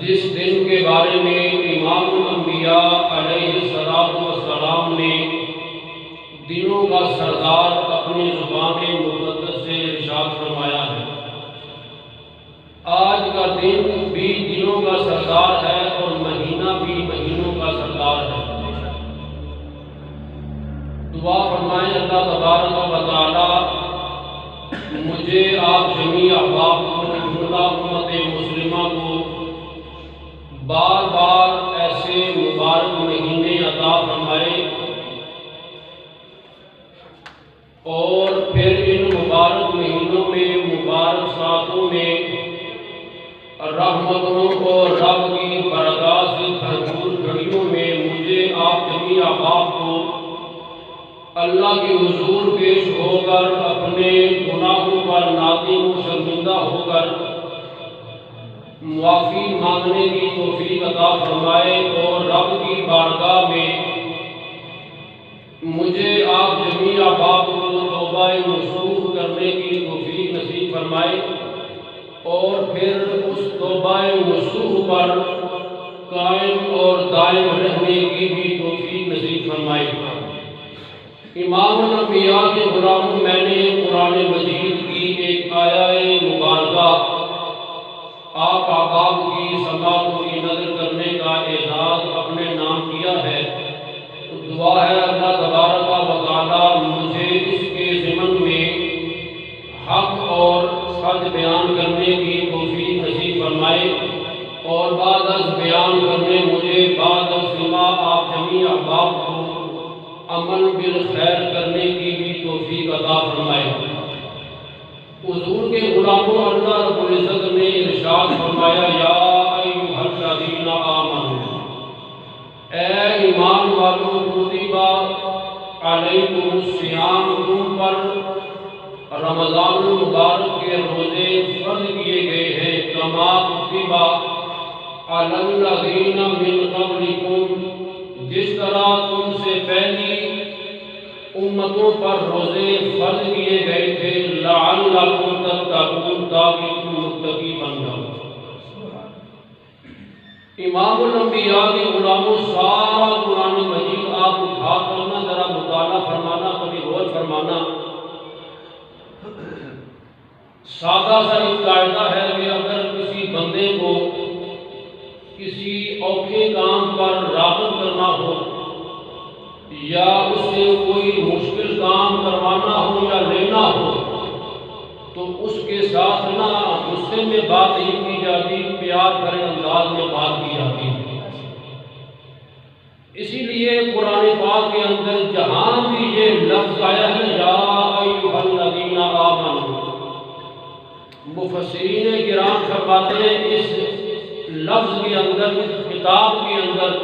جس دن کے بارے میں امام الانبیاء علیہ السلام نے دنوں کا سردار اپنی زبان مقدس سے ارشاد فرمایا ہے۔ آج کا دن بھی دنوں کا سردار ہے اور مہینہ بھی مہینوں کا سردار ہے۔ دعا فرمائیں اللہ تبارک و تعالی مجھے آپ جمیع احباب کو جملہ امت مسلمہ کو بار بار ایسے مبارک مہینے عطا فرمائے اور پھر ان مبارک مہینوں میں مبارک ساعتوں میں رحمتوں اور رب کی برکات سے بھرپور گھڑیوں میں مجھے آپ جمیع احباب کو اللہ کے حضور پیش ہو کر اپنے گناہوں پر نادم و شرمندہ ہو کر معافی مانگنے کی توفیق عطا فرمائے اور رب کی بارگاہ میں مجھے آپ جمیع احباب کو توبہ نصوح کرنے کی توفیق نصیب فرمائے اور پھر اس توبہ نصوح پر قائم اور دائم رہنے کی بھی توفیق نصیب فرمائے۔ امام الانبیاء کے غلاموں، میں نے قرآن مجید کی ایک آیہ مبارکہ آپ احباب کی سماعت کی نظر کرنے کا اعزاز اپنے نام کیا ہے۔ دعا ہے اللہ تبارک و تعالی مجھے اس کے ضمن میں حق اور سچ بیان کرنے کی توفیق نصیب فرمائے اور بعد از بیان کرنے مجھے بعد از سماع آپ جمیع احباب کو عمل بالخیر کرنے کی بھی توفیق عطا فرمائے۔ حضور کے غلاموں، اللہ رب العزت نے ارشاد فرمایا یا ایھا الذین آمنوا، اے ایمان والو، کتب علیکم الصیام، تم پر رمضان المبارک کے روزے فرض کیے گئے ہیں، کما کتب علی الذین من قبلکم، جس طرح تم سے پہلی امتوں پر روزے فرض کیے گئے تھے، لعلکم تتقون، تاکہ تم متقی بن جاؤ۔ امام الانبیاء کے غلاموں، سارا قرآن مجید آپ اٹھا کرنا ذرا مطالعہ فرمانا، کبھی غور فرمانا۔ سادہ سا ایک قاعدہ ہے کہ اگر کسی بندے کو کسی اوکھے کام پر راغب کرنا ہو یا اس سے کوئی مشکل کام کروانا ہو یا لینا ہو تو اس کے ساتھ نہ غصے میں بات نہیں کی جاتی، پیار بھرے انداز میں بات کی جاتی ہے۔ اسی لیے قرآن پاک کے اندر جہاں بھی یہ لفظ آیا ہے یا ایھا الذین آمنوا، مفسرین کرام فرماتے ہیں اس لفظ کے اندر، اس خطاب کے اندر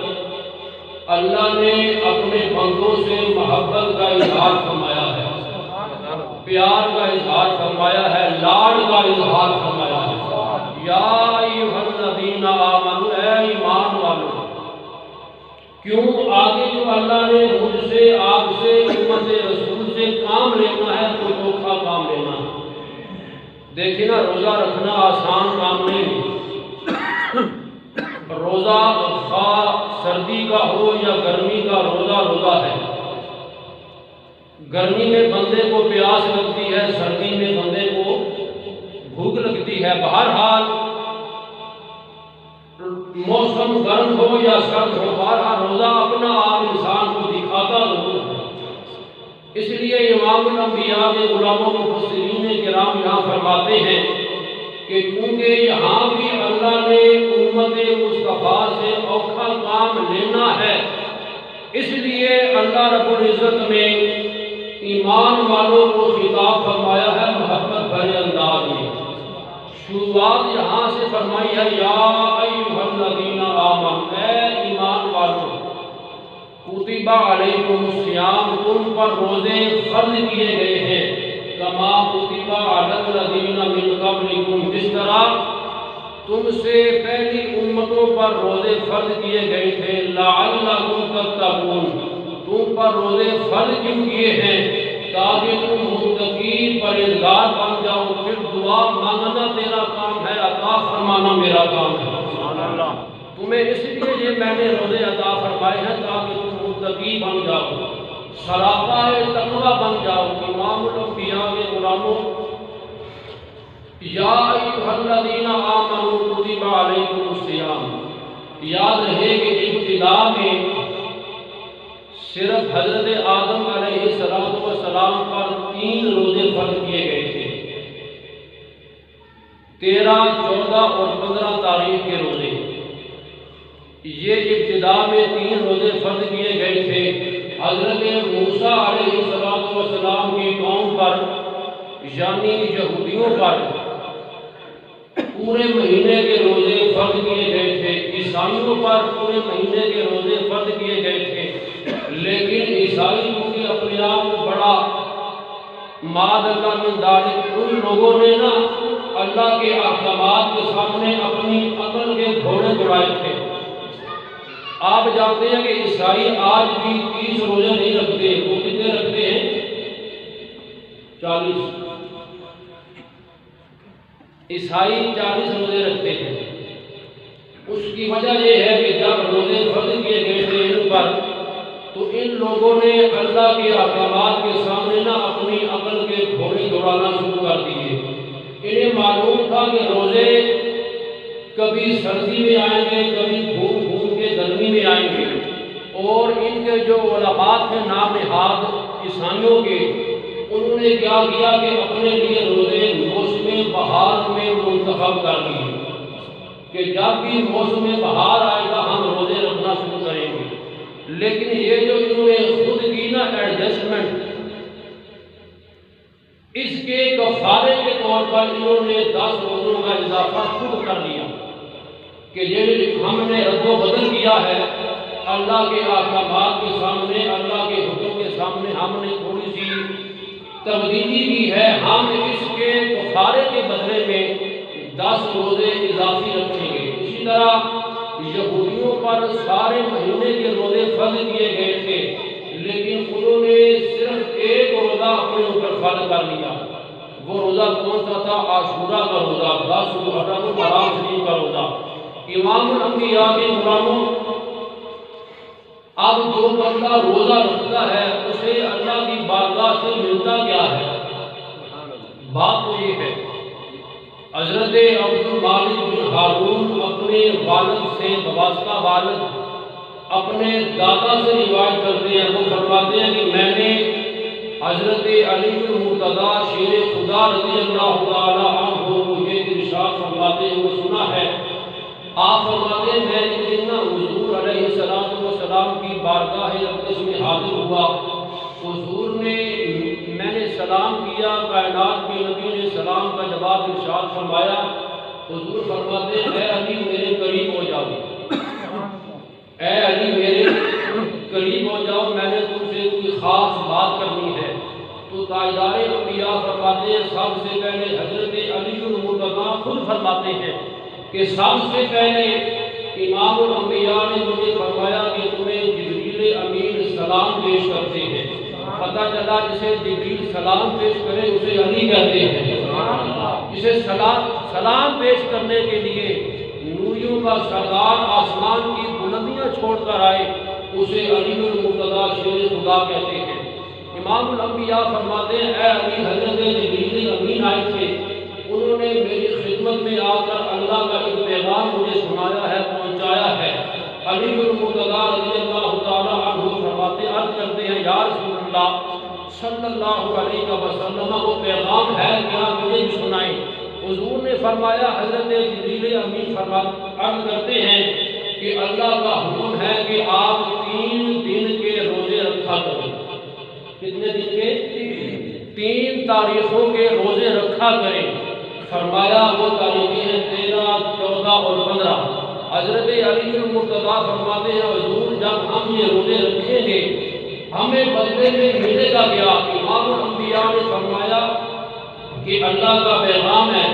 اللہ نے اپنے بندوں سے محبت کا اظہار فرمایا ہے، پیار کا اظہار فرمایا ہے، لاڑ کا اظہار فرمایا ہے۔ یا ایھا الذین آمنوا، اے ایمان والو۔ کیوں؟ آگے جو اللہ نے مجھ سے، آپ سے، امت رسول سے کام لینا ہے تو دھوکھا کام لینا ہے۔ دیکھیں نا، روزہ رکھنا آسان کام نہیں۔ روزہ خواہ سردی کا ہو یا گرمی کا، روزہ روزہ ہے۔ گرمی میں بندے کو پیاس لگتی ہے، سردی میں بندے کو بھوک لگتی ہے۔ بہرحال موسم گرم ہو یا سرد ہو، بہرحال روزہ اپنا آپ انسان کو دکھاتا ضرور ہے۔ اس لیے امام الانبیاء کے غلاموں مفسرین کرام یہاں فرماتے ہیں کہ کیونکہ یہاں بھی اللہ نے امت مصطفیٰ سے اوکھا کام لینا ہے، اس لیے اللہ رب العزت نے ایمان والوں کو خطاب فرمایا ہے محبت بھرے انداز میں۔ شروعات یہاں سے فرمائی ہے یا ایھا الذین آمنوا، اے ایمان والو، کتب علیکم الصیام، تم پر روزے فرض کیے گئے ہیں، کما کتب علی الذین من قبلکم، جس طرح تم سے پہلی امتوں پر روزے فرض کیے گئے تھے، لعلکم تتقون، تم پر روزے فرض کیوں کیے ہیں؟ تاکہ تم متقی پرہیزگار بن جاؤ۔ پھر دعا مانگنا تیرا کام ہے، عطا فرمانا میرا کام ہے۔ تمہیں اس لیے یہ میں نے روزے عطا فرمائے ہیں تاکہ تم متقی بن جاؤ، سراپائے تقویٰ بن جاؤ۔ امام الانبیاء کے غلاموں، یا ایھا الذین آمنوا کتب علیکم الصیام، یاد رہے کہ ابتدا میں صرف حضرت آدم علیہ السلام پر 3 روزے فرض کیے گئے تھے، 13، 14 اور 15 تاریخ کے روزے۔ یہ ابتدا میں 3 روزے فرض کیے گئے تھے حضرت موسیٰ علیہ السلام کی قوم پر، یعنی یہودیوں پر پورے مہینے کے روزے فرض کیے گئے تھے، عیسائیوں پر پورے مہینے کے روزے فرض کیے گئے تھے۔ لیکن عیسائی کیونکہ اپنے آپ کو بڑا معاذ اللہ من ذالک، ان لوگوں نے نا اللہ کے احکامات کے سامنے اپنی عقل کے گھوڑے دوڑائے تھے۔ آپ جانتے ہیں کہ عیسائی آج بھی 30 روزے نہیں رکھتے، وہ کتنے رکھتے ہیں؟ 40۔ عیسائی 40 روزے رکھتے ہیں۔ اس کی وجہ یہ ہے کہ جب روزے فرض کیے گئے تھے ان پر، تو ان لوگوں نے اللہ کے احکامات کے سامنے نہ اپنی عقل کے گھوڑے دوڑانا شروع کر دیے۔ انہیں معلوم تھا کہ روزے کبھی سردی میں آئیں گے، کبھی گھوم کے گرمی میں آئیں گے، اور ان کے جو علماء تھے نام نہاد عیسائیوں کے، انہوں نے کیا کیا کہ اپنے لیے روزے موسم بہار میں منتخب کر لیے کہ جب بھی موسم بہار آئے گا ہم روزے رکھنا شروع کریں گے۔ لیکن یہ جو انہوں نے خود کی نا ایڈجسٹمنٹ، اس کے کفارے کے طور پر انہوں نے 10 روزوں کا اضافہ خود کر لیا کہ یہ ہم نے رد و بدل کیا ہے اللہ کے احکامات کے سامنے، اللہ کے حکم کے سامنے ہم نے تھوڑی سی تبدیلی کی ہے، ہم اس کے کفارے کے بدلے میں 10 روزے اضافی رکھیں گے۔ اسی طرح یہودیوں پر سارے مہینے کے روزے فرض کیے گئے تھے، لیکن انہوں نے صرف ایک روزہ اپنے اوپر فرض کر لیا۔ وہ روزہ کون سا تھا؟ عاشورہ کا روزہ، 10 محرم الحرام شریف کا روزہ۔ امام الانبیاء کے غلاموں، اب جو بندہ روزہ رکھتا ہے اسے اللہ کی بارگاہ سے ملتا کیا ہے؟ بات تو یہ ہے، حضرت عبد المالک بن ہارون اپنے والد سے وابستہ والد اپنے دادا سے روایت کرتے ہیں، وہ فرماتے ہیں کہ میں نے حضرت علی المرتضیٰ شیر خدا رضی اللہ تعالی عنہ کو یہ ارشاد فرماتے ہوئے سنا ہے۔ آپ فرماتے ہیں میں ایک دن حضور علیہ السلام کی بارگاہ اقدس میں حاضر ہوا، حضور نے میں نے سلام کیا، کائنات کے نبی نے سلام کا جواب ارشاد فرمایا۔ حضور فرماتے ہیں اے علی میرے قریب ہو جاؤ، اے علی میرے قریب ہو جاؤ، میں نے تم سے کوئی خاص بات کرنی ہے۔ تو تاجدار انبیاء فرماتے ہیں سب سے پہلے حضرت علی المرتضیٰ خود فرماتے ہیں کہ سب سے پہلے امام الانبیاء نے مجھے فرمایا کہ تمہیں جبریل امین سلام پیش کرتے ہیں۔ پتہ چلا جسے جبریل سلام پیش کرے اسے علی کہتے ہیں، جسے سلام پیش کرنے کے لیے نوریوں کا سردار آسمان کی بلندیاں چھوڑ کر آئے اسے علی المرتضیٰ شیر خدا کہتے ہیں۔ امام الانبیاء فرماتے ہیں اے علی حضرت جبریل امین آئے تھے، انہوں نے میری خدمت میں آ کر اللہ کا ایک پیغام مجھے سنایا ہے، پہنچایا ہے۔ علی المرتضیٰ رضی اللہ تعالی عنہ فرماتے عرض کرتے ہیں یا رسول اللہ صلی اللہ علیہ وسلم وہ پیغام ہے کیا مجھے بھی سنائیں۔ حضور نے فرمایا حضرت جبریل امین عرض کرتے ہیں کہ اللہ کا حکم ہے کہ آپ 3 دن کے روزے رکھا کریں۔ کتنے دن کے؟ 3 تاریخوں کے روزے رکھا کریں۔ فرمایا وہ تاریخیں ہیں 13، 14 اور 15۔ حضرت علی المرتضیٰ فرماتے ہیں حضور جب ہم یہ روزے رکھیں گے ہمیں بدلے میں ملے گا کیا؟ امام الانبیاء نے فرمایا کہ اللہ کا پیغام ہے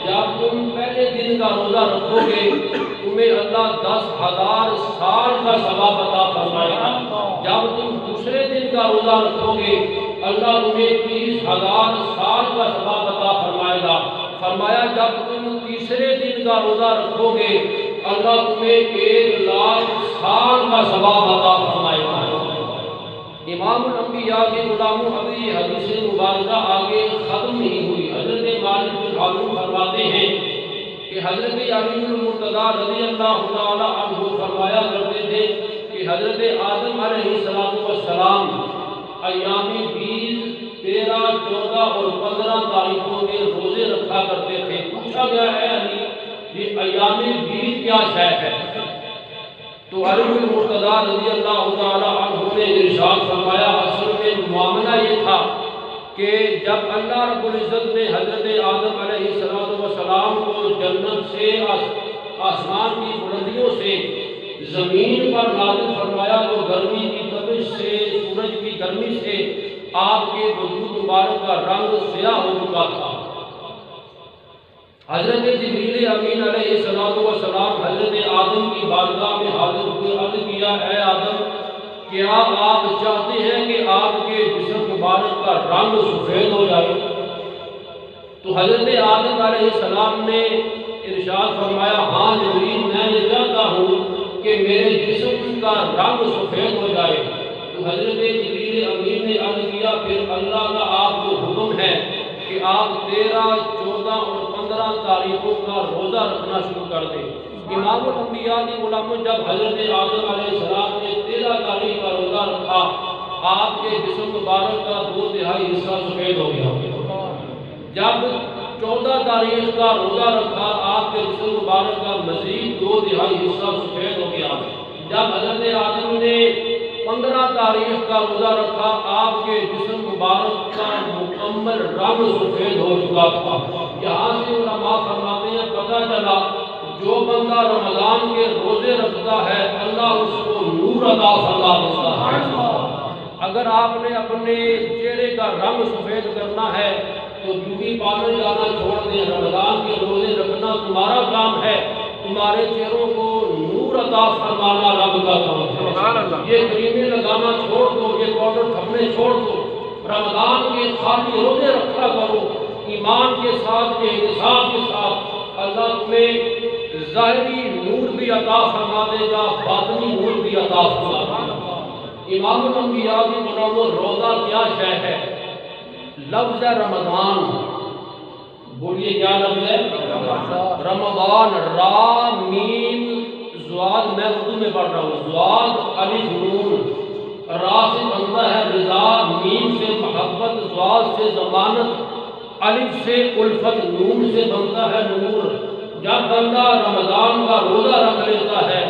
جب تم پہلے دن کا روزہ رکھو گے تمہیں اللہ 10,000 سال کا ثواب عطا فرمائے گا، جب تم دوسرے دن کا روزہ رکھو گے اللہ تمہیں 30,000 سال کا ثواب عطا فرمائے گا۔ فرمایا جب تم تیسرے دن کا روزہ رکھو گے اللہ تمہیں 1,00,000 سال کا ثواب عطا فرمائے گا۔ امام الانبیاء کے غلاموں ابھی حدیث مبارکہ آگے ختم نہیں ہوئی۔ حضرت مالک بن حارون فرماتے ہیں کہ حضرت علی المرتضیٰ رضی اللہ تعالی عنہ فرمایا کرتے تھے کہ حضرت آدم علیہ السلام ایامی 20، 13، 14 اور 15 تاریخوں کے روزے رکھا کرتے تھے۔ پوچھا گیا ہے علی یہ ایامی 20 کیا شے ہے؟ تو علی المرتضیٰ رضی اللہ تعالی عنہ نے ارشاد فرمایا اصل میں معاملہ یہ تھا کہ جب اللہ رب العزت نے حضرت آدم علیہ السلام کو جنت سے آسمان کی بلندیوں سے زمین پر نازل فرمایا تو گرمی کی تپش سے، سورج کی گرمی سے آپ کے وجود مبارک کا رنگ سیاہ ہو چکا تھا۔ حضرت جبریل امین علیہ السلام حضرت آدم کی بارگاہ میں حاضر ہوئے، عرض کیا اے آدم کیا آپ چاہتے ہیں کہ آپ کے جسم مبارک کا رنگ سفید ہو جائے؟ تو حضرت آدم علیہ السلام نے ارشاد فرمایا ہاں جبریل میں یہ چاہتا ہوں کہ میرے جسم کا رنگ سفید ہو جائے۔ تو حضرت جبریل امین نے عرض کیا پھر اللہ کا آپ کو حکم ہے کہ آپ 13، 14 اور 15 تاریخوں کا روزہ رکھنا شروع کر دیں۔ امام الانبیاء کے غلاموں جب حضرت آدم علیہ السلام نے 13 تاریخ کا روزہ رکھا آپ کے جسم مبارک کا 2/3 حصہ سفید ہو گیا۔ جب 14 تاریخ کا روزہ رکھا آپ کے جسم مبارک کا مزید 2/3 حصہ سفید ہو گیا۔ جب حضرت آدم نے 15 تاریخ کا روزہ رکھا آپ کے جسم مبارک کا مکمل رنگ سفید ہو چکا تھا۔ یہاں سے علماء فرماتے ہیں پتہ چلا جو بندہ رمضان کے روزے رکھتا ہے اللہ اس کو نور عطا فرما دیتا ہے۔ اگر آپ نے اپنے چہرے کا رنگ سفید کرنا ہے تو بیوٹی پارلر جانا چھوڑ دیں، رمضان کے روزے رکھنا تمہارا کام ہے، تمہارے چہروں کو نور عطا فرمانا رب کا کام ہے۔ یہ کریمیں لگانا چھوڑ دو، یہ پاؤڈر تھپنے چھوڑ دو، رمضان کے خالی روزے رکھا کرو ایمان کے ساتھ، احتساب کے ساتھ، اللہ تمہیں ظاہری نور بھی عطا فرما دے گا، باطنی نور بھی عطا فرما دے گا۔ امام الانبیاء کی غلاموں روزہ کیا شے ہے؟ لفظ رمضان، بولیے کیا لفظ ہے؟ رمضان، را میم زواد، میں اردو میں پڑھ رہا ہوں، زواد الف نون، را سے بنتا ہے رضا، میم سے محبت، زواد سے ضمانت، الف سے الفت، نون سے بنتا ہے نور۔ جب بندہ رمضان کا روزہ رکھ لیتا ہے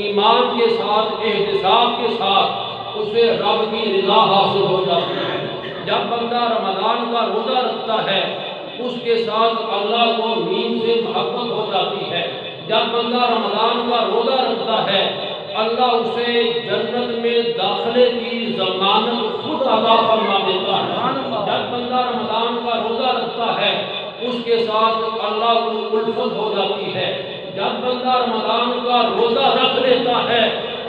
ایمان کے ساتھ، احتساب کے ساتھ، اسے رب کی رضا حاصل ہو جاتی ہے۔ جب بندہ رمضان کا روزہ رکھتا ہے اس کے ساتھ اللہ کو مین سے محبت ہو جاتی ہے۔ جب بندہ رمضان کا روزہ رکھتا ہے اللہ اسے جنت میں داخلے کی ضمانت خود عطا فرما دیتا ہے۔ جب بندہ رمضان کا روزہ رکھتا ہے اس کے ساتھ اللہ کو الفت ہو جاتی ہے۔ جب بندہ رمضان کا روزہ رکھ لیتا ہے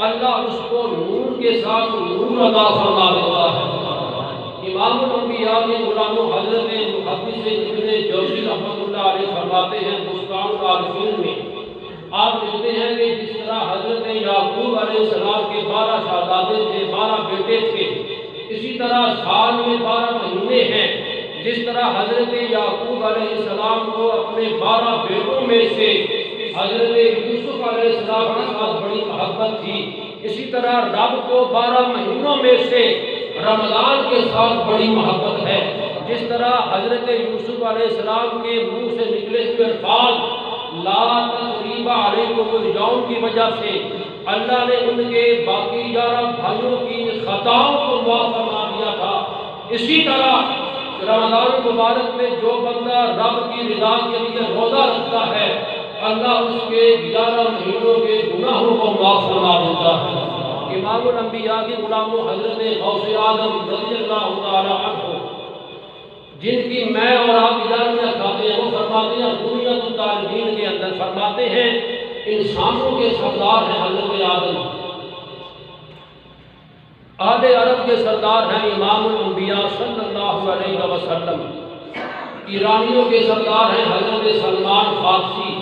اللہ اس کو نور کے ساتھ نور عطا فرما دیتا ہے۔ امام الانبیاء کے غلاموں حضرت محدث ابن جوزی رحمۃ اللہ علیہ فرماتے ہیں بستان العارفین میں، آپ لکھتے ہیں کہ جس طرح حضرت یعقوب علیہ السلام کے 12 شہزادے تھے، 12 بیٹے تھے، اسی طرح سال میں 12 مہینے ہیں۔ جس طرح حضرت یعقوب علیہ السلام کو اپنے 12 بیٹوں میں سے حضرت یوسف علیہ السلام کے ساتھ بڑی محبت تھی، اسی طرح رب کو 12 مہینوں میں سے رمضان کے ساتھ بڑی محبت ہے۔ جس طرح حضرت یوسف علیہ السلام کے منہ سے نکلے ہوئے الفاظ لا تثریب علیکم اليوم کی وجہ سے اللہ نے ان کے باقی 11 بھائیوں کی خطاؤں کو معاف فرما دیا تھا، اسی طرح رمضان مبارک میں جو بندہ رب کی رضا کے لیے روزہ رکھتا ہے اللہ اس کے 11 مہینوں کے گناہوں کو معاف فرما دیتا ہے۔ امام الانبیاء کے غلاموں حضرت غوث اعظم رضی اللہ تعالی عنہ جن کی میں اور آپ اجازت کھاتے ہیں وہ فرماتے ہیں دنیا الطالبین کے اندر فرماتے ہیں انسانوں کے سردار ہیں حضرت آدم، اہل عرب کے سردار ہیں امام الانبیاء صلی اللہ علیہ وسلم، ایرانیوں کے سردار ہیں حضرت سلمان فارسی،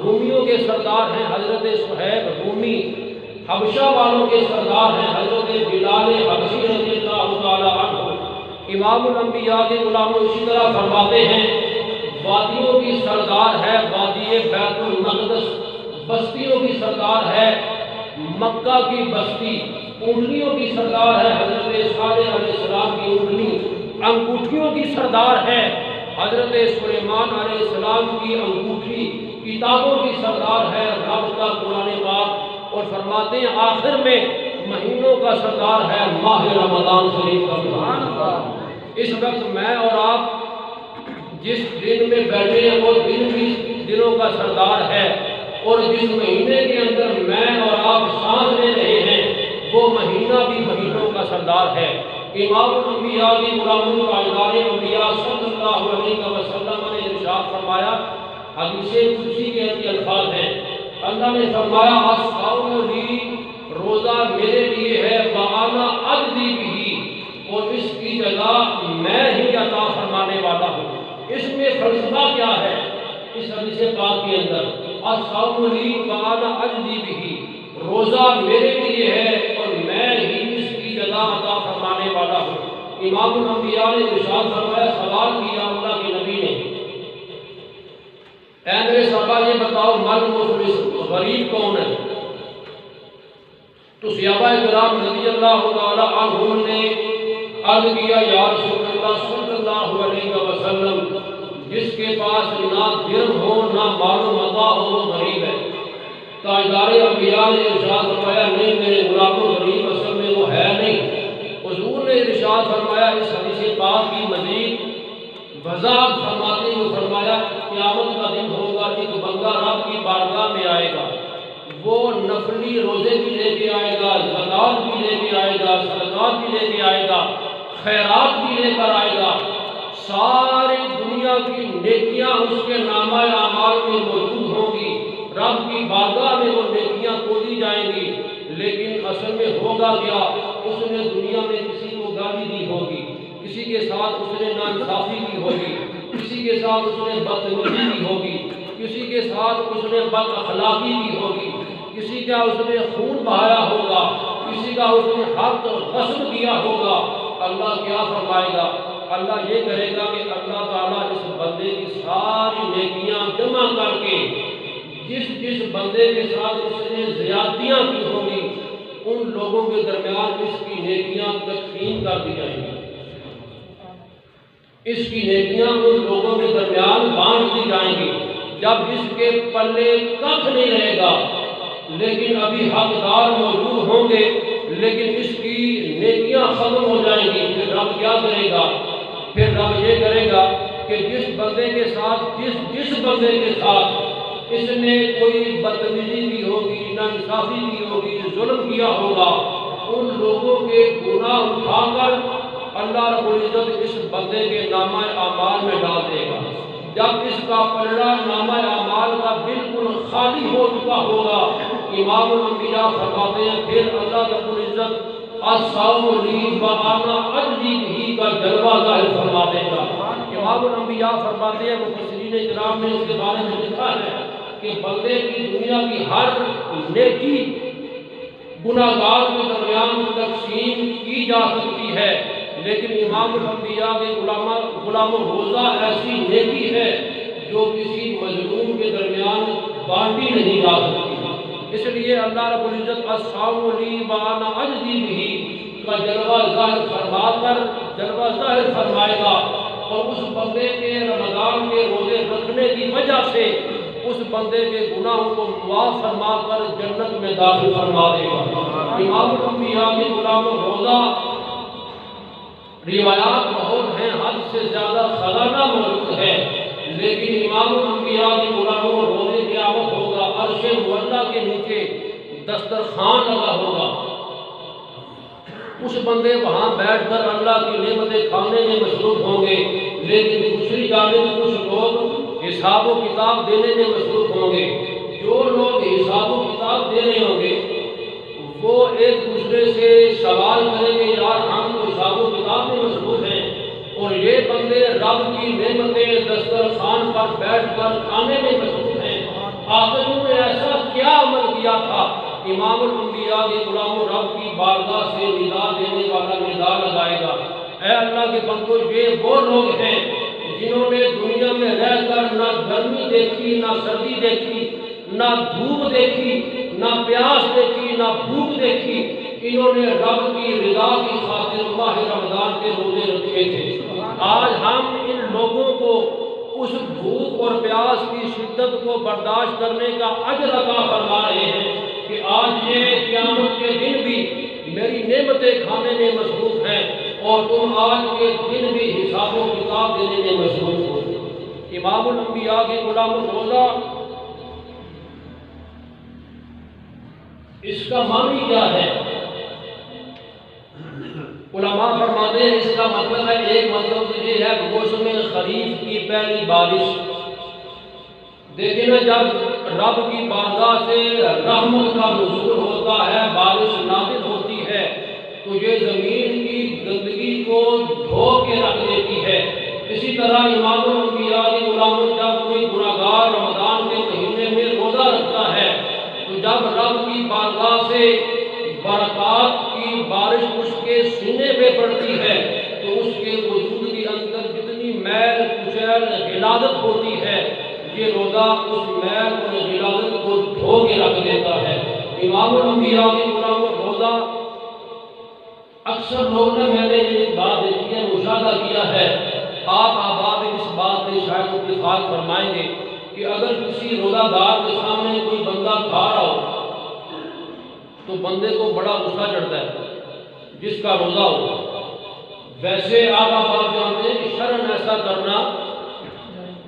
رومیوں کے سردار ہیں حضرت صہیب رومی، حبشہ والوں کے سردار ہیں حضرت بلال حبشی رضی اللہ تعالی عنہ۔ امام الانبیاء کے غلاموں اسی طرح فرماتے ہیں وادیوں کی سردار ہے وادی بیت المقدس، بستیوں کی سردار ہے مکہ کی بستی، اونٹنیوں کی سردار ہے حضرت صالح علیہ السلام کی اونٹنی، انگوٹھیوں کی سردار ہے حضرت سلیمان علیہ السلام کی انگوٹھی، کتابوں کی سردار ہے رب کا قرآن پاک، اور فرماتے ہیں آخر میں مہینوں کا سردار ہے ماہ رمضان شریف کا۔ سبحان اللہ۔ اس وقت میں اور آپ جس دن میں بیٹھے ہیں وہ دن بھی دنوں کا سردار ہے، اور جس مہینے کے اندر میں اور آپ سانس لے رہے ہیں وہ مہینہ بھی مہینوں کا سردار ہے۔ امام الانبیاء کی غلاموں تاجدار انبیاء صلی اللہ علیہ وسلم نے ارشاد فرمایا، حدیث قدسی کے الفاظ ہیں، اللہ نے فرمایا الصوم لی، روزہ میرے لیے ہے، وانا اجزی بہ، اور اس کی جزا میں ہی عطا فرمانے والا ہوں۔ اس میں فلسفہ کیا ہے؟ اس حدیث پاک کے اندر الصوم لی وانا اجزی بہ، روزہ میرے لیے ہے اور میں ہی اس کی جزا عطا فرمانے والا ہوں۔ امام الانبیاء نے ارشاد فرمایا، سوال کیا اللہ کے نبی نے، اے میرے صحابہ یہ بتاؤ مل مفلس غریب کون ہے؟ تو صحابہ کرام رضی اللہ تعالی عنہم نے عرض کیا یا رسول اللہ صلی اللہ علیہ وسلم جس کے پاس نہ درہم ہو نہ مال و متاع ہو وہ غریب ہے۔ تاجدار انبیاء نے ارشاد فرمایا نہیں میرے غلاموں غریب اصل میں وہ ہے نہیں۔ حضور نے ارشاد فرمایا اس حدیث پاک کی مزید وضاحت فرماتے ہوئے فرمایا قیامت کا دن ہوگا ایک بندہ رب کی بارگاہ میں آئے گا، وہ نفلی روزے بھی لے کے آئے گا، زکوٰۃ بھی لے کے آئے گا، صدقات بھی لے کے آئے گا، خیرات بھی لے کر آئے گا، ساری دنیا کی نیکیاں اس کے نامہ اعمال میں موجود ہوں گی، رب کی بارگاہ میں وہ نیکیاں کھولی جائیں گی، لیکن اصل میں ہوگا کیا؟ اس نے دنیا میں کسی کو گالی دی ہوگی، کسی کے ساتھ اس نے ناانصافی کی ہوگی، کسی کے ساتھ اس نے بدتمیزی کی ہوگی، کسی کے ساتھ اس نے بد اخلاقی کی ہوگی، کسی کا اس نے خون بہایا ہوگا، کسی کا اس نے حق غصب کیا ہوگا۔ اللہ کیا فرمائے گا؟ اللہ یہ کرے گا کہ اللہ تعالیٰ اس بندے کی ساری نیکیاں جمع کر کے جس بندے کے ساتھ اس نے زیادتیاں کی ہوں گی ان لوگوں کے درمیان اس کی نیکیاں تقسیم کر دی جائیں گی، اس کی نیکیاں ان لوگوں کے درمیان بانٹ دی جائیں گی۔ جب اس کے پلے کچھ نہیں رہے گا لیکن ابھی حقدار موجود ہوں گے لیکن اس کی نیکیاں ختم ہو جائیں گی، پھر رب کیا کرے گا؟ پھر رب یہ کرے گا کہ جس بندے کے ساتھ جس بندے کے ساتھ اس نے کوئی بدتمیزی کی ہوگی، ناانصافی کی ہوگی، ظلم کیا ہوگا، ان لوگوں کے گناہ اٹھا کر اللہ رب العزت اس بندے کے نامہ اعمال میں ڈال دے گا۔ جب اس کا پلڑا نامہ اعمال کا بالکل خالی ہو چکا ہوگا، امام الانبیاء فرماتے ہیں پھر اللہ رب العزت الصوم لی وانا اجزی بہ کا جلوہ ظاہر فرما دے گا۔ امام الانبیاء فرماتے ہیں مفسرین اکرام نے اس کے بارے میں لکھا ہے کہ بندے کی دنیا کی ہر نیکی گناہگار کے درمیان تقسیم کی جا سکتی ہے، لیکن امام الانبیاء کے غلام روزہ ایسی نیکی ہے جو کسی مظلوم کے درمیان بانٹی نہیں جا سکتی۔ اس لیے اللہ رب العزت الصوم لی وانا اجزی بہ کا جلوہ ظاہر فرمائے گا، اور اس بندے کے رمضان کے روزے رکھنے کی وجہ سے اس بندے کے گناہوں کو معاف فرما کر جنت میں داخل فرما دے گا۔ امام الانبیاء کے غلام روزہ روایات بہت ہیں، حد سے زیادہ خزانہ موجود ہے، لیکن امام الانبیاء کے غلاموں روزے قیامت ہوگا، عرش معلیٰ کے نیچے دسترخوان لگا ہوگا، اس بندے وہاں بیٹھ کر اللہ کی نعمتیں کھانے میں مصروف ہوں گے، لیکن دوسری جانب کچھ لوگ حساب و کتاب دینے میں مصروف ہوں گے۔ جو لوگ حساب و کتاب دے رہے ہوں گے وہ ایک دوسرے سے سوال کریں گے یار ہم تو حساب و کتاب میں مصروف ہیں، اور یہ بندے رب کی نعمتیں دسترخوان پر بیٹھ کر کھانے میں مصروف ہیں، آخر انہوں نے ایسا کیا عمل کیا تھا؟ امام الانبیاء کے غلاموں رب کی بارگاہ سے ندا دینے والا ندا لگائے گا، اے اللہ کے بندو، یہ وہ لوگ ہیں جنہوں نے دنیا میں رہ کر نہ گرمی دیکھی، نہ سردی دیکھی، نہ دھوپ دیکھی، نہ پیاس دیکھی، نہ بھوک دیکھی، انہوں نے رب کی رضا کی خاطر ماہ رمضان کے روزے رکھے تھے۔ آج ہم ان لوگوں کو اس بھوک اور پیاس کی شدت کو برداشت کرنے کا اجر عطا فرما رہے ہیں کہ آج یہ قیامت کے دن بھی میری نعمتیں کھانے میں مصروف ہیں اور تم آج کے دن بھی حساب و کتاب دینے میں مصروف ہو۔ امام الانبیاء کے غلام روزہ، اس کا معنی کیا ہے؟ علماء فرماتے ہیں اس کا مطلب ہے، ایک مطلب تو یہ ہے موسم خریف کی پہلی بارش۔ دیکھیں نا، جب رب کی بارگاہ سے رحمت کا نزول ہوتا ہے، بارش نازل ہوتی ہے، تو یہ زمین کی گندگی کو دھو کے رکھ دیتی ہے۔ اسی طرح امام الانبیاء کے غلاموں، جب کوئی گناہگار رمضان کے مہینے میں روزہ رکھتا ہے تو جب رب کی بارگاہ سے برکات کی بارش اس کے سینے پہ پڑتی ہے تو اس کے وجود کے اندر جتنی میل کچیل غلاظت ہوتی ہے، یہ روزہ اس میل اور غلاظت کو دھو کے رکھ دیتا ہے۔ امام الانبیاء کے غلاموں، روزہ اکثر لوگ نے، میں نے یہ بات دیکھی ہے، مشاہدہ کیا ہے، آپ آباد اس بات سے شاید اتفاق فرمائیں گے کہ اگر کسی روزہ دار کے سامنے کوئی بندہ کھا رہا ہو تو بندے کو بڑا غصہ چڑھتا ہے جس کا روزہ ہو۔ ویسے آپ جانتے ہیں کہ شرعاً ایسا کرنا،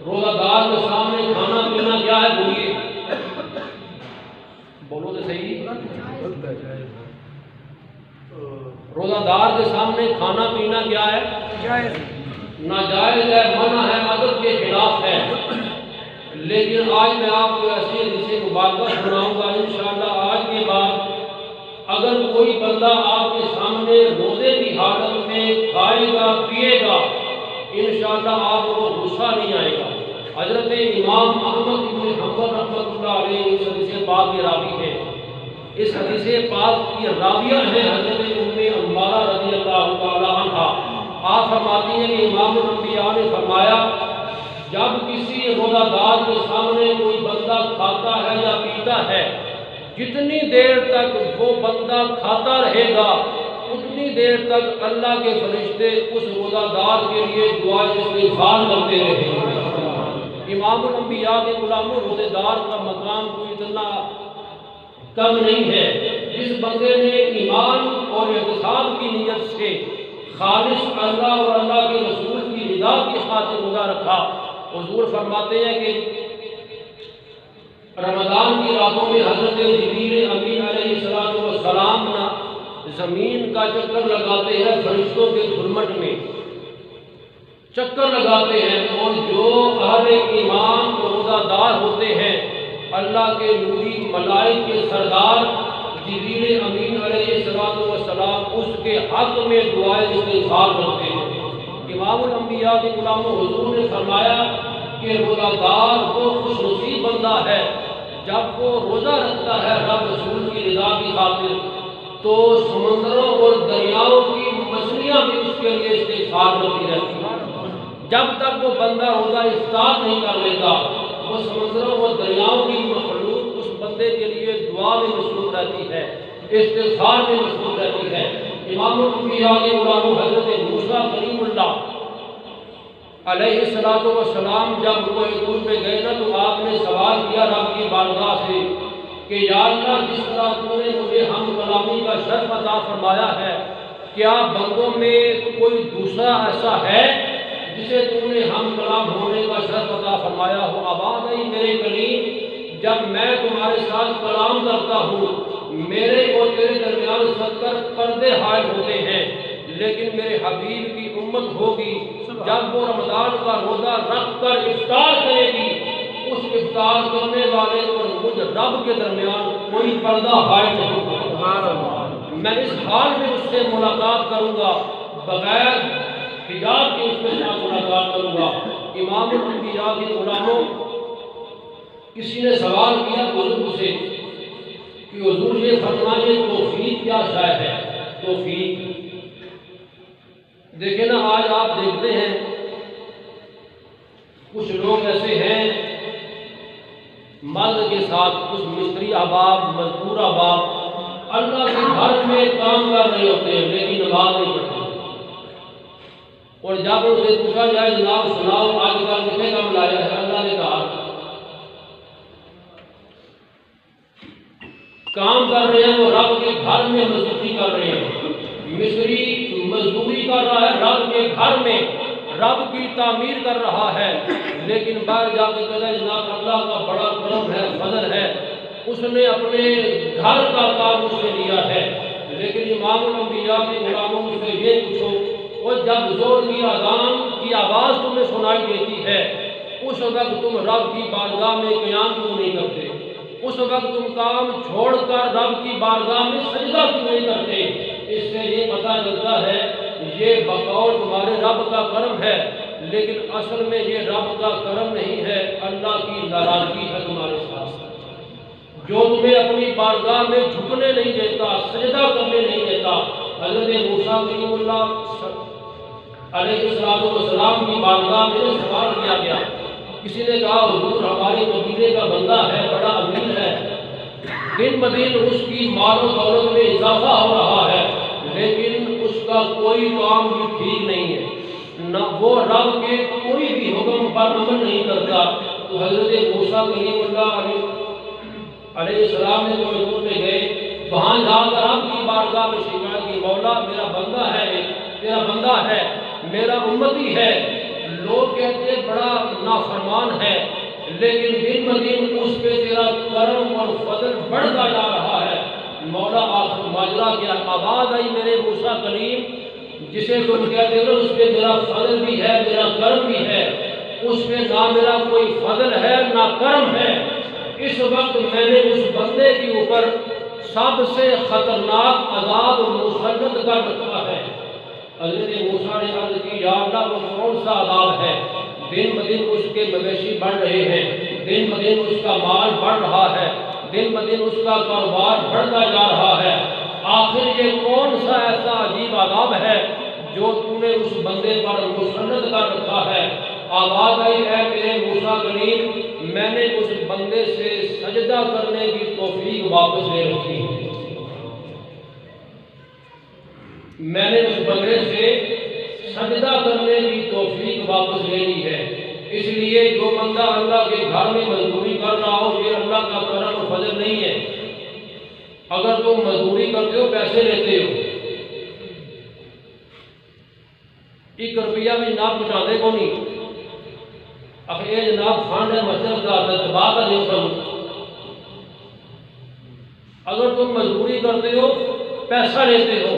روزہ دار کے سامنے کھانا پینا کیا ہے؟ بولیے، بولو تو صحیح۔ روزہ دار کے سامنے کھانا پینا کیا ہے؟ ناجائز ہے، منع ہے، ادب کے خلاف ہے۔ لیکن آج میں آپ کو ایسی حدیث مبارکہ سناؤں گا انشاءاللہ۔ آج کے بعد اگر کوئی بندہ آپ کے سامنے روزے کی حالت میں کھائے گا پیے گا، انشاءاللہ آپ کو غصہ نہیں آئے گا۔ حضرت امام احمد بن حنبل رحمۃ اللہ علیہ اس حدیث پاک کے راوی ہیں۔ اس حدیث پاک کی راویہ ہیں حضرت ام عمارہ رضی اللہ تعالی عنہا۔ آپ فرماتی ہیں کہ امام الانبیاء نے فرمایا، جب کسی روزہ دار کے سامنے کوئی بندہ کھاتا ہے یا پیتا ہے، جتنی دیر تک وہ بندہ کھاتا رہے گا اتنی دیر تک اللہ کے فرشتے اس روزہ دار کے لیے دعا استغفار کرتے رہیں گے۔ امام الانبیاء کے غلاموں، روزے دار کا مقام کوئی اتنا کم نہیں ہے۔ جس بندے نے ایمان اور احتساب کی نیت سے خالص اللہ اور اللہ کے رسول کی رضا کی خاطر روزہ رکھا، حضور فرماتے ہیں کہ رمضان کی راتوں میں حضرت جبریل امین علیہ السلام زمین کا چکر لگاتے ہیں، فرشتوں کے گھرمٹ میں چکر لگاتے ہیں، اور جو اہل ایمان و روزہ دار ہوتے ہیں، اللہ کے نوری ملائک کے سردار جبریل امین علیہ السلام اس کے حق میں دعائیں استغفار کرتے ہیں۔ امام الانبیاء کے غلاموں، حضور نے فرمایا کہ روزہ دار وہ خوش نصیب بندہ ہے جب وہ روزہ رکھتا ہے رب رسول کی رضا کی خاطر، تو سمندروں اور دریاؤں کی مچھلیاں بھی اس کے لیے استغفار کرتی رہتی ہیں۔ جب تک وہ بندہ روزہ افطار نہیں کر لیتا، وہ سمندروں اور دریاؤں کی مخلوق اس بندے کے لیے دعا میں مصروف رہتی ہے، استغفار میں مصروف رہتی ہے۔ امام الانبیاء کے غلاموں، حضرت موسیٰ کلیم اللہ علیہ السلام جب کوہ طور پہ گئے نا، تو آپ نے سوال کیا رب کی بارگاہ سے کہ یا اللہ، جس طرح تو نے مجھے ہم کلامی کا شرف عطا فرمایا ہے، کیا بندوں میں کوئی دوسرا ایسا ہے جسے تم نے ہم کلام ہونے کا شرف عطا فرمایا ہو؟ آباد ہے میرے کلیم، جب میں تمہارے ساتھ کلام کرتا ہوں، میرے اور تیرے درمیان 70 پردے حائل ہوتے ہیں، لیکن میرے حبیب کی امت ہوگی جب وہ رمضان کا روزہ رکھ کر افطار کرے گی، اس افطار کرنے والے اور مجھ رب کے درمیان کوئی پردہ حائل نہیں ہوگا۔ میں اس حال میں اس سے ملاقات کروں گا، بغیر حجاب کے اس کے ساتھ ملاقات کروں گا۔ امام الانبیاء کے غلاموں، کسی نے سوال کیا بزرگ سے کہ حضور یہ فرمائیے توفیق کیا شے ہے؟ توفیق دیکھیں نا، آج آپ دیکھتے ہیں کچھ لوگ ایسے ہیں مرد کے ساتھ، کچھ مستری احباب، مزدور احباب اللہ کے گھر میں کام کر رہے ہوتے ہیں لیکن نماز نہیں پڑھتے، اور جب ان سے پوچھا جائے جناب سناؤ آج کل کتنے کام لایا ہے، اللہ نے کہا کام کر رہے ہیں وہ رب کے گھر میں مزدوری کر رہے ہیں، مصری مزدوری کر رہا ہے رب کے گھر میں، رب کی تعمیر کر رہا ہے، لیکن باہر جا کے کہتا ہے جناب اللہ کا بڑا کرم ہے، فضل ہے، اس نے اپنے گھر کا کام اس سے لیا ہے۔ لیکن امام الانبیاء کے غلاموں سے یہ پوچھو، اور جب زور کی اذان کی آواز تمہیں سنائی دیتی ہے اس وقت تم رب کی بارگاہ میں قیام کیوں نہیں کرتے؟ اس وقت تم کام چھوڑ کر رب کی بارگاہ میں سجدہ کیوں نہیں کرتے؟ اس سے یہ پتہ چلتا ہے یہ بقول تمہارے رب کا کرم ہے، لیکن اصل میں یہ رب کا کرم نہیں ہے، اللہ کی ناراضگی ہے تمہارے ساتھ، جو تمہیں اپنی بارگاہ میں جھکنے نہیں دیتا، سجدہ کرنے نہیں دیتا۔ حضرت موسیٰ کلیم اللہ علیہ السلام کی بارگاہ میں سوال کیا گیا، کسی نے کہا حضور ہمارے قبیلے کا بندہ ہے، بڑا امیر ہے، دن بدن اس کی مال و دولت میں اضافہ ہو رہا ہے، لیکن اس کا کوئی کام بھی ٹھیک نہیں ہے، نہ وہ رب کے کوئی بھی حکم پر عمل نہیں کرتا۔ تو حضرت موسیٰ کلیم اللہ علیہ السلام نے جو میں گئے، وہاں جا کر رب کی بارگاہ میں شکایت کی، مولا میرا بندہ ہے، تیرا بندہ ہے، میرا امتی ہے، لوگ کہتے ہیں بڑا نافرمان ہے، لیکن دن بدن اس پہ تیرا کرم اور فضل بڑھتا جا رہا ہے۔ مولا آخر ماجرا کیا؟ آواز آئی میرے موسیٰ کلیم، جسے تم کہتے ہو اس پہ میرا فضل بھی ہے، میرا کرم بھی ہے، اس پہ نہ میرا کوئی فضل ہے نہ کرم ہے، اس وقت میں نے اس بندے کے اوپر سب سے خطرناک عذاب مسلط کر رکھا ہے۔ حضرت موسیٰ نے عرض کی یا اللہ وہ کون سا عذاب ہے؟ دن بدن اس کے مویشی بڑھ رہے ہیں، دن بدن اس کا مال بڑھ رہا ہے، دن بدن اس کا کاروبار بڑھتا جا رہا ہے، آخر یہ کون سا ایسا عجیب عذاب ہے جو تو نے اس بندے پر مسلط کر رکھا ہے؟ آواز آئی ہے میرے موسیٰ کلیم، میں نے اس بندے سے سجدہ کرنے کی توفیق واپس لے رکھی ہے، میں نے اس بندے سے سجدہ کرنے کی توفیق واپس لے لی ہے۔ اس لیے جو بندہ اللہ کے گھر میں مزدوری کر رہا ہو یہ اللہ کا کرم و فضل نہیں ہے۔ اگر تم مزدوری کرتے ہو، پیسے لیتے ہو، 1 روپیہ بھی جناب بچانے کو نہیں، اب یہ جناب فنڈ ہے مسجد کا دبا کا نہیں کروں، اگر تم مزدوری کرتے ہو پیسہ لیتے ہو،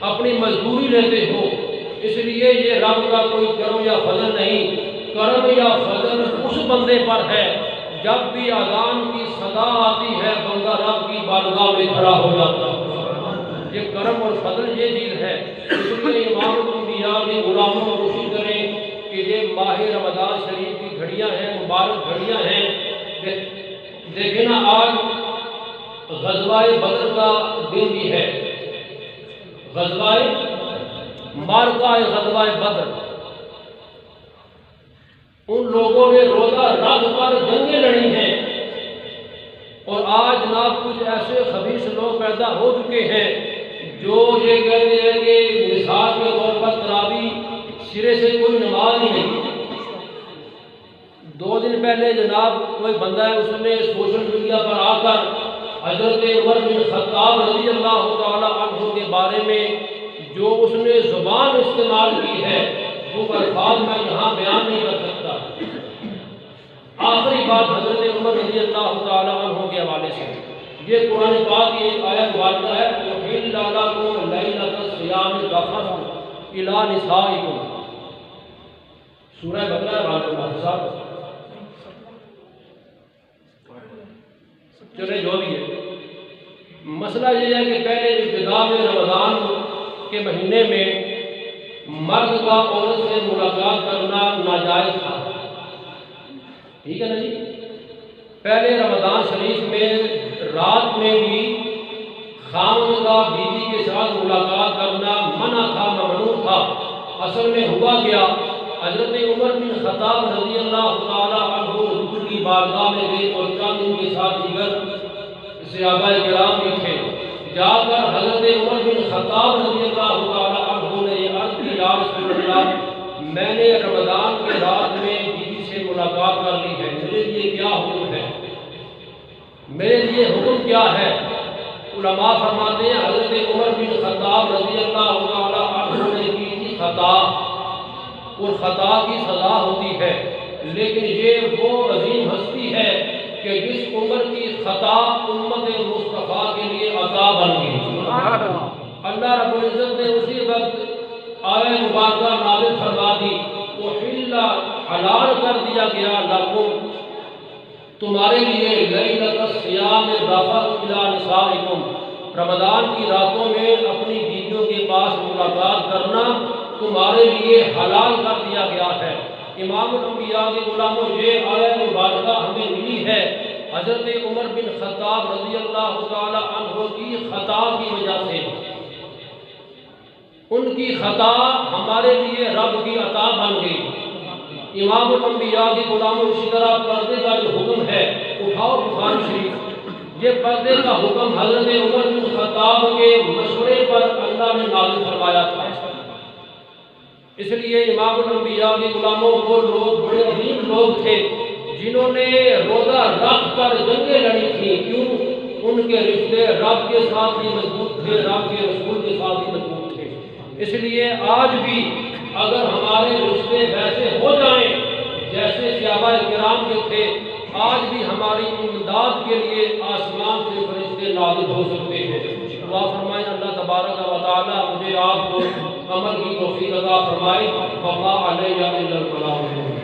اپنی مزدوری لیتے ہو، اس لیے یہ رب کا کوئی کرم یا فضل نہیں، کرم یا فضل اس بندے پر ہے جب بھی اذان کی صدا آتی ہے بندہ رب کی بارگاہ میں کھڑا ہو جاتا ہے، یہ کرم اور فضل یہ چیز ہے۔ اس لیے امام الانبیاء کے غلاموں کو کوشش کریں کہ یہ ماہ رمضان شریف کی گھڑیاں ہیں، مبارک گھڑیاں ہیں، دیکھیں نا آج غزوہ بدر کا دن بھی ہے، غزوہ مارکہ غزوہ بدر، ان لوگوں نے روزہ رکھ پر جنگیں لڑی ہیں، اور آج جناب کچھ ایسے خبیث لوگ پیدا ہو چکے ہیں جو یہ کہتے ہیں کہ مثال کے طور پر تراویح سرے سے کوئی نماز ہی نہیں۔ 2 دن پہلے جناب کوئی بندہ ہے، اس نے سوشل میڈیا پر آ کر حضرت عمر بن خطاب رضی اللہ تعالیٰ عنہ کے بارے میں جو اس نے زبان استعمال کی ہے وہ الفاظ میں یہاں بیان نہیں کر سکتا۔ آخری بات حضرت عمر رضی اللہ تعالیٰ عنہ کے حوالے سے، یہ قرآن پاک کی ایک آیت واردہ ہے، وَحِلَّ لَكُمْ لَيْلَةَ الصِّيَامِ الرَّفَثُ إِلَىٰ نِسَائِكُمْ، سورہ بقرہ والا صاحب۔ چلے جو بھی ہے، مسئلہ یہ ہے کہ پہلے ابتدا میں رمضان کے مہینے میں مرد کا عورت سے ملاقات کرنا ناجائز تھا، ٹھیک ہے نا جی؟ پہلے رمضان شریف میں رات میں بھی خاوند کا بیوی کے ساتھ ملاقات کرنا منع تھا، ممنوع تھا۔ اصل میں ہوا کیا، حضرت عمر بن خطاب رضی اللہ تعالیٰ عنہ حضور کی بارگاہ میں گئے اور چند ان کے ساتھ دیگر صحابہ کرام بھی تھے۔ جا کر حضرت عمر بن خطاب رضی اللہ تعالیٰ عنہ نے یہ عرض کی، یا رسول اللہ، میں نے رمضان کے رات میں بیوی سے ملاقات کر لی ہے، میرے لیے کیا حکم ہے؟ میرے لیے حکم کیا ہے؟ علماء فرماتے ہیں حضرت عمر بن خطاب رضی اللہ تعالیٰ عنہ نے کی تھی خطا، اور خطا کی سزا ہوتی ہے، لیکن یہ وہ عظیم ہستی ہے کہ جس عمر کی خطا امت مصطفیٰ کے لیے عطا بن گئی۔ اللہ رب العزت نے اسی وقت آیہ مبارکہ نازل فرما دی، احل حلال کر دیا گیا لکم، تمہارے لیے لیلۃ الصیام الرفث الی نسائکم، رمضان کی راتوں میں اپنی بیویوں کے پاس ملاقات کرنا تمہارے لیے حلال کر دیا گیا ہے۔ امام الانبیاء کے غلاموں، یہ آیت مبارکہ ہمیں ملی ہے حضرت عمر بن خطاب رضی اللہ تعالی عنہ کی خطا کی وجہ سے۔ ان کی خطا ہمارے لیے رب کی عطا بن گئی۔ امام الانبیاء کے غلاموں، اسی طرح پردے کا جو حکم ہے، اٹھاؤ بخاری شریف، یہ پردے کا حکم حضرت عمر بن خطاب کے مشورے پر اللہ نے نازل فرمایا تھا۔ اس لیے امام الانبیاء کے غلاموں، وہ لوگ بڑے عظیم لوگ تھے جنہوں نے روزہ رکھ کر جنگیں لڑی تھیں۔ کیوں؟ ان کے رشتے رب کے ساتھ بھی مضبوط تھے، رب کے رسول کے ساتھ بھی مضبوط تھے۔ اس لیے آج بھی اگر ہمارے رشتے ویسے ہو جائیں جیسے صحابہ کرام کے تھے، آج بھی ہماری امداد کے لیے آسمان سے فرشتے نازل ہو سکتے ہیں۔ دعا فرمائیں اللہ تبارک و تعالی مجھے آپ کو عمل کی توفیق عطا فرمائے۔ وما علینا الا البلاغ۔